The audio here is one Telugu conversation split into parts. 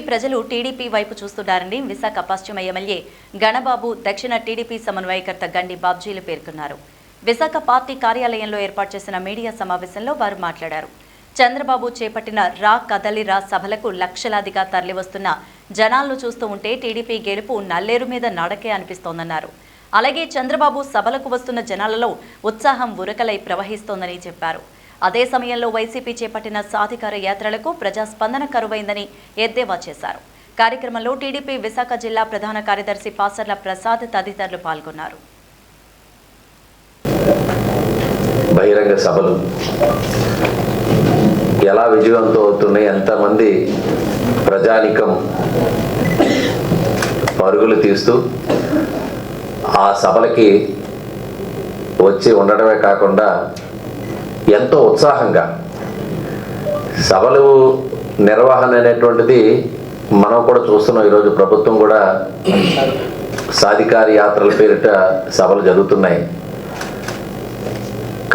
ప్రజలు టీడీపీ వైపు చూస్తున్నారని విశాఖ పశ్చిమ ఎమ్మెల్యే గణబాబు దక్షిణ టీడీపీ సమన్వయకర్త గండి బాబ్జీలు పేర్కొన్నారు. విశాఖ పార్టీ కార్యాలయంలో ఏర్పాటు చేసిన మీడియా సమావేశంలో వారు మాట్లాడారు. చంద్రబాబు చేపట్టిన రా కదలిరా సభలకు లక్షలాదిగా తరలివస్తున్న జనాలను చూస్తూ ఉంటే టీడీపీ గెలుపు నల్లేరు మీద నడకే అనిపిస్తోందన్నారు. అలాగే చంద్రబాబు సభలకు వస్తున్న జనాలలో ఉత్సాహం ఉరకలై ప్రవహిస్తోందని చెప్పారు. అదే సమయంలో వైసీపీ చేపట్టిన సాధికార యాత్రలకు ప్రజాస్పందన కరువైందని ఎద్దేవా చేశారు. కార్యక్రమంలో టీడీపీ విశాఖ జిల్లా ప్రధాన కార్యదర్శి పాసర్ల ప్రసాద్ తదితరులు పాల్గొన్నారు. బహిరంగ సభలు ఎలా విజయవంతం అవుతున్నాయి, ఎంతమంది ప్రజానికం పరుగులు తీస్తూ ఆ సభలకి వచ్చి ఉండడమే కాకుండా ఎంతో ఉత్సాహంగా సభలు నిర్వహణ అనేటువంటిది మనం కూడా చూస్తున్నాం. ఈరోజు ప్రభుత్వం కూడా సాధికార యాత్రల పేరిట సభలు జరుగుతున్నాయి.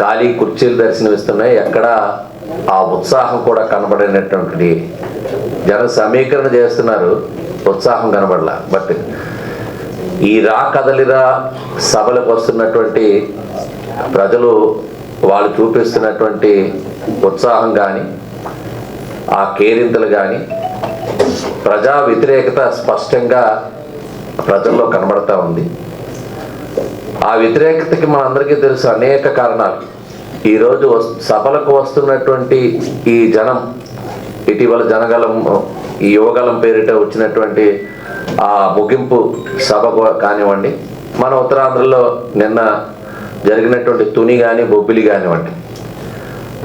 ఖాళీ కుర్చీలు దర్శనమిస్తున్నాయి. ఎక్కడ ఆ ఉత్సాహం కూడా కనబడినటువంటి జన సమీకరణ చేస్తున్నారు, ఉత్సాహం కనబడలా. బట్ ఈ రా కదలిరా సభలకు వస్తున్నటువంటి ప్రజలు వాళ్ళు చూపిస్తున్నటువంటి ఉత్సాహం కానీ, ఆ కేరింతలు కానీ, ప్రజా వ్యతిరేకత స్పష్టంగా ప్రజల్లో కనబడతా ఉంది. ఆ వ్యతిరేకతకి మనందరికీ తెలుసు అనేక కారణాలు. ఈరోజు సభలకు వస్తున్నటువంటి ఈ జనం, ఇటీవల జనగలం ఈ యువగలం పేరిట వచ్చినటువంటి ఆ ముగింపు సభ కానివ్వండి, మన ఉత్తరాంధ్రలో నిన్న జరిగినటువంటి తుని కానీ బొబ్బిలి కానివ్వండి,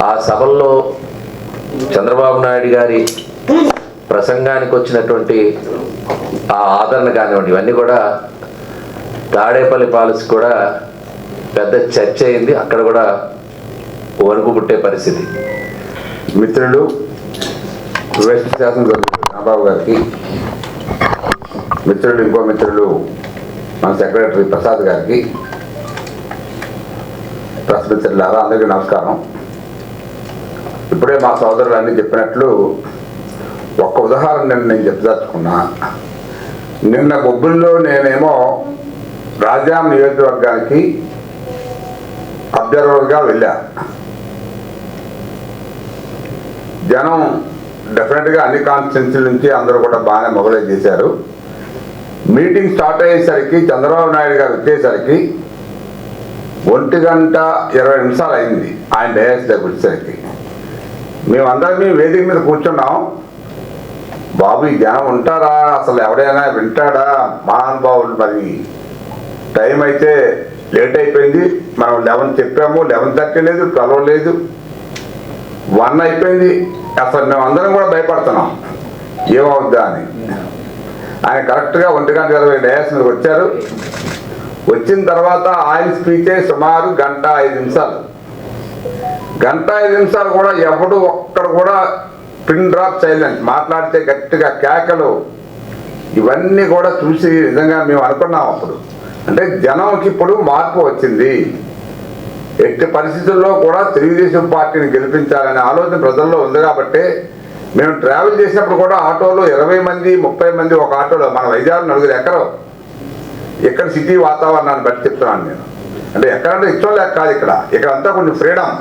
ఆ సభల్లో చంద్రబాబు నాయుడు గారి ప్రసంగానికి వచ్చినటువంటి ఆ ఆదరణ కానివ్వండి, ఇవన్నీ కూడా తాడేపల్లి పాలసీ కూడా పెద్ద చర్చ అయింది. అక్కడ కూడా వణుకు పుట్టే పరిస్థితి. మిత్రులు వెస్ట్ శాసనసభ్యులు రాంబాబు గారికి, మిత్రులు ఇంకో మిత్రులు మన సెక్రటరీ ప్రసాద్ గారికి, ప్రెస్ మిత్రులారా అందరికీ నమస్కారం. ఇప్పుడే మా సోదరులు అన్నీ చెప్పినట్లు ఒక్క ఉదాహరణ నేను చెప్పదలుచుకున్నా. నిన్న బొబ్బుల్లో నేనేమో రాజాం నియోజకవర్గానికి అబ్జర్వర్గా వెళ్ళా. జనం డెఫినెట్గా అన్ని కాన్స్టిట్యున్సీల నుంచి అందరూ కూడా బాగానే మొదలై చేశారు. మీటింగ్ స్టార్ట్ అయ్యేసరికి చంద్రబాబు నాయుడు గారు వచ్చేసరికి 1:20 అయింది. ఆయన డయాస్ దగ్గర వచ్చేసరికి మేమందరం వేదిక మీద కూర్చున్నాం. బాబు ఈ జనం ఉంటారా, అసలు ఎవడైనా వింటాడా, మహానుభావులు. మరి టైం అయితే లేట్ అయిపోయింది. మనం 11 చెప్పాము, 11:30 లేదు, 12 లేదు, 1 అయిపోయింది. అసలు మేమందరం కూడా భయపడుతున్నాం ఏమవుద్దా అని. ఆయన కరెక్ట్గా 1:20 డయాస్ మీదకి వచ్చారు. వచ్చిన తర్వాత ఆయన స్పీచే సుమారు 1:05. 1:05 కూడా ఎవడు ఒక్కడ కూడా పిన్ డ్రాప్ సైలెంట్. మాట్లాడితే గట్టిగా కేకలు, ఇవన్నీ కూడా చూసి నిజంగా మేము అనుకున్నాం అప్పుడు. అంటే జనంకి ఇప్పుడు మార్పు వచ్చింది. ఎట్టి పరిస్థితుల్లో కూడా తెలుగుదేశం పార్టీని గెలిపించాలనే ఆలోచన ప్రజల్లో ఉంది. కాబట్టి మేము ట్రావెల్ చేసినప్పుడు కూడా ఆటోలో 20 మంది 30 మంది ఒక ఆటోలో, మన వైజాగ్ 4 ఎకరం. ఇక్కడ సిటీ వాతావరణాన్ని బట్టి చెప్తున్నాను నేను. అంటే ఎక్కడంటే ఇష్టం లేక కాదు, ఇక్కడ అంతా కొంచెం ఫ్రీడమ్.